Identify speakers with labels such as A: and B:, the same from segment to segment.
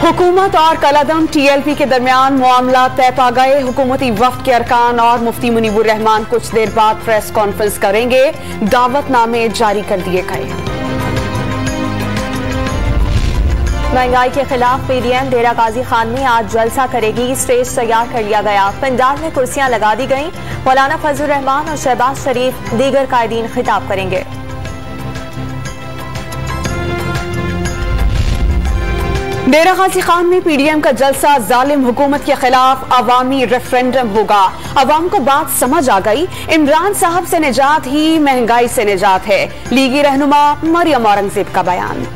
A: हुकूमत और कलादम TLP के दरमियान मामला तय पा गए। हुकूमती वफ्द के अरकान और मुफ्ती मुनीबुर रहमान कुछ देर बाद प्रेस कॉन्फ्रेंस करेंगे। दावतनामे जारी कर दिए गए।
B: महंगाई के खिलाफ PDM डेरा गाजी खान में आज जलसा करेगी। स्टेज तैयार कर लिया गया। पंडाल में कुर्सियां लगा दी गईं। मौलाना फजलुर रहमान और शहबाज शरीफ दीगर कायदीन खिताब करेंगे।
A: डेरा गाजी खान में PDM का जलसा। जालिम हुकूमत के खिलाफ अवामी रेफरेंडम होगा। अवाम को बात समझ आ गई। इमरान साहब से निजात ही महंगाई से निजात है। लीगी रहनुमा मरियम औरंगजेब का बयान।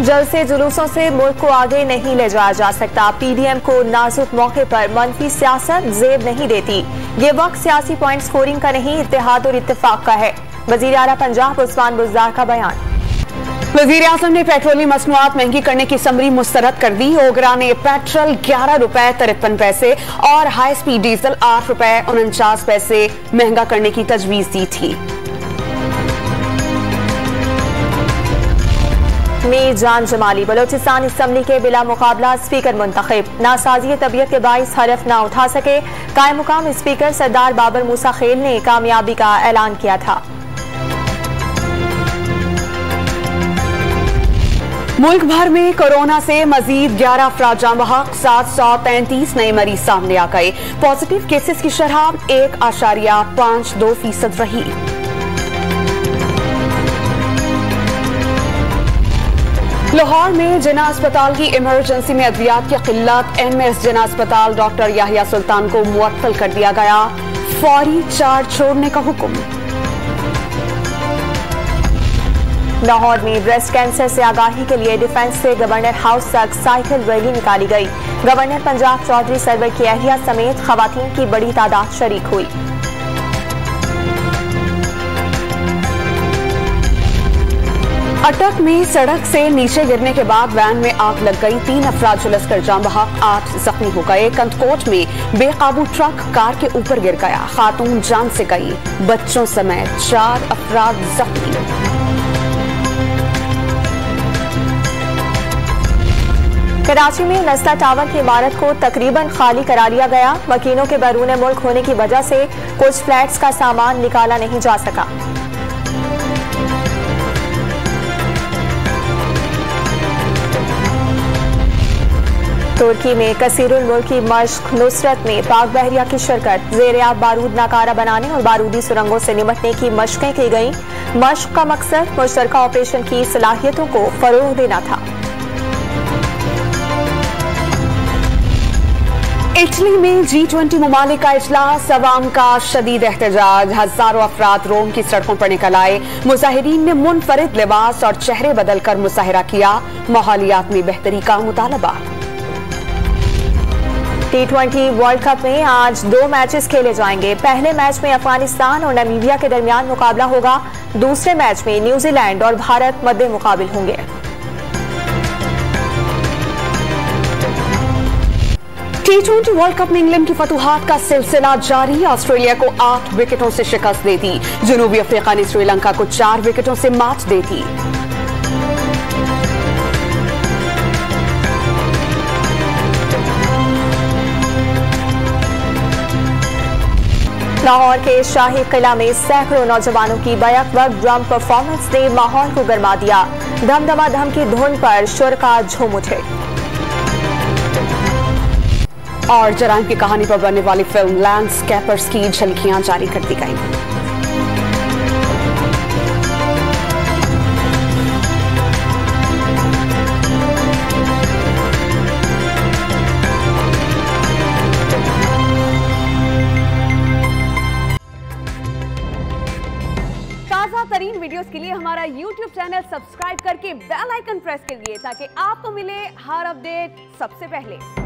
B: जलसे जुलूसों से मुल्क को आगे नहीं ले जाया जा सकता। PDM को नाजुक मौके पर मनफी सियासत जेब नहीं देती। ये वक्त सियासी पॉइंट स्कोरिंग का नहीं, इत्तेहाद और इत्तेफाक का है। वजीर आला पंजाब उस्मान बुज़दार का बयान।
A: वजीर आज़म ने पेट्रोलियम मसनूआत महंगी करने की समरी मुस्तरद कर दी। ओगरा ने पेट्रोल 11 रुपए 53 पैसे और हाई स्पीड डीजल 8 रुपए 49 पैसे महंगा करने की तजवीज दी थी।
B: मीर जान जमाली बलोचिस्तान असम्बली के बिला मुकाबला स्पीकर मुंतखब। नासाजी तबीयत के बाइस हरफ ना उठा सके। कायम मुकाम स्पीकर सरदार बाबर मूसा खेल ने कामयाबी का ऐलान किया था।
A: मुल्क भर में कोरोना से मजीद 11 अफराद जान बहक। 733 नए मरीज सामने आ गए। पॉजिटिव केसेस की शरह 1.52% रही। लाहौर में जिना अस्पताल की इमरजेंसी में अद्वियात की किल्लत। MS जिना अस्पताल डॉक्टर याहिया सुल्तान को मुअत्तल कर दिया गया। फौरी चार्ज छोड़ने का हुक्म।
B: लाहौर में ब्रेस्ट कैंसर से आगाही के लिए डिफेंस से गवर्नर हाउस तक साइकिल रैली निकाली गई। गवर्नर पंजाब चौधरी सरवर की अहलिया समेत खवातीन की बड़ी तादाद शरीक हुई।
A: अटक में सड़क से नीचे गिरने के बाद वैन में आग लग गई। 3 अफराद झुलसकर जान बहक, 8 जख्मी हो गए। कंदकोट में बेकाबू ट्रक कार के ऊपर गिर गया। खातून जान से गई। बच्चों समेत 4 अफराद जख्मी।
B: कराची में नस्ला टावर की इमारत को तकरीबन खाली करा लिया गया। मकीनों के बैरून मुल्क होने की वजह से कुछ फ्लैट्स का सामान निकाला नहीं जा सका। तुर्की में कसीरुल मुल्की मश्क नुसरत में पाक बहरिया की शिरकत। ज़ेर-ए-आब बारूद नाकारा बनाने और बारूदी सुरंगों से निपटने की मशकें की गईं। मश्क का मकसद मुश्तरका ऑपरेशन की सलाहियतों को फरोग देना था।
A: इटली में G20 ममालिक का इजलास। अवाम का शदीद एहतजाज। हजारों अफराद रोम की सड़कों पर निकल आए। मुजाहिरीन ने मुनफरिद लिबास और चेहरे बदलकर मुजाहिरा किया। माहौलियात में बेहतरी का मुतालबा।
B: T20 वर्ल्ड कप में आज 2 मैचेस खेले जाएंगे। पहले मैच में अफगानिस्तान और नामीबिया के दरमियान मुकाबला होगा। दूसरे मैच में न्यूजीलैंड और भारत मद्दे मुकाबिल होंगे।
A: T20 वर्ल्ड कप में इंग्लैंड की फतूहात का सिलसिला जारी। ऑस्ट्रेलिया को 8 विकेटों से शिकस्त दे दी। जनूबी अफ्रीका ने श्रीलंका को 4 विकेटों से मात दे दी।
B: लाहौर के शाही किला में सैकड़ों नौजवानों की बैक वक्त ड्रम परफॉर्मेंस ने माहौल को गरमा दिया। धम धमाधम की धुन पर शुरका झूम उठे।
A: और जराइम की कहानी पर बनने वाली फिल्म लैंडस्केपर्स की झलकियां जारी कर दी गई। ताजा तरीन वीडियोस के लिए हमारा YouTube चैनल सब्सक्राइब करके बेल आइकन प्रेस करिए ताकि आपको मिले हर अपडेट सबसे पहले।